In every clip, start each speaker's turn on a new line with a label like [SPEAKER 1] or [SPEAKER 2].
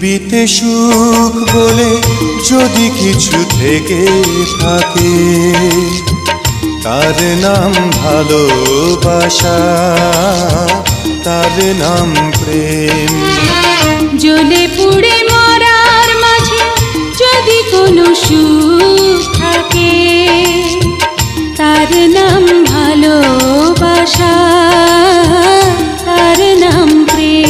[SPEAKER 1] পৃথিবীতে সুখ বলে যদি কিছু থেকে থাকে, তার নাম ভালোবাসা, তার নাম প্রেম।
[SPEAKER 2] জ্বলে পুড়ে মরার মাঝে যদি কোনো সুখ থাকে, তার নাম ভালোবাসা, তার নাম প্রেম।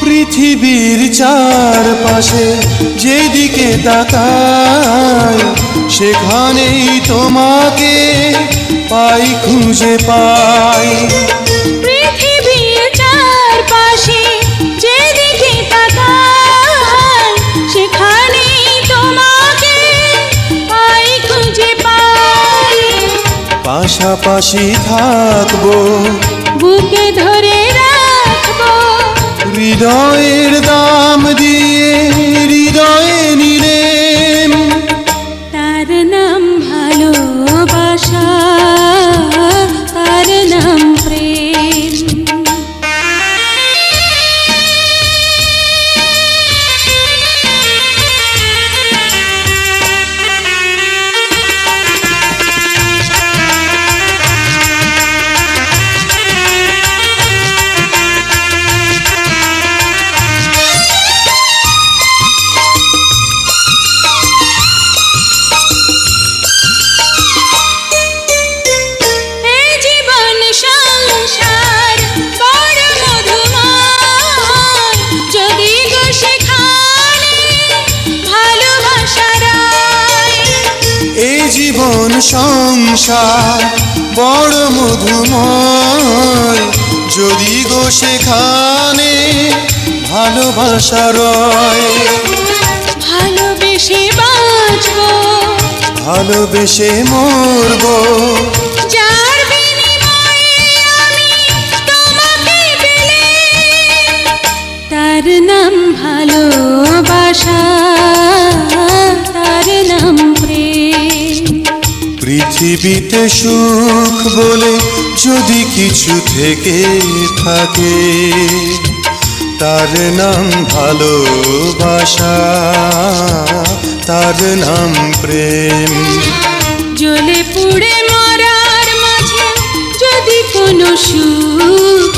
[SPEAKER 1] পৃথিবীর চারপাশে যেদিকে তাকাই, সেখানেই তোমাকে পাই, খুঁজে পাই।
[SPEAKER 2] পৃথিবীর চারপাশে যেদিকে তাকাই, সেখানেই তোমাকে পাই, খুঁজে পাই।
[SPEAKER 1] পাশাপাশি থাকবো,
[SPEAKER 2] বুকে ধরে রাখবো,
[SPEAKER 1] হৃদয়ের দাম দিয়ে হৃদয়ে নিলেম।
[SPEAKER 2] তার নাম ভালোবাসা, তার নাম প্রেম।
[SPEAKER 1] জীবন সংসার বড় মধুময়, যদি গো সেখানে ভালোবাসা রয়।
[SPEAKER 2] ভালোবেসে বাঁচবো,
[SPEAKER 1] ভালোবেসে মরবো,
[SPEAKER 2] যার বিনিময়ে আমি তোমাকে পেলে, তার নাম ভালোবাসা, তার নাম প্রেম।
[SPEAKER 1] পৃথিবীতে সুখ বলে যদি কিছু থেকে থাকে, তার নাম ভালোবাসা, তার নাম প্রেম।
[SPEAKER 2] জ্বলে পুড়ে মরার মাঝে যদি কোনো সুখ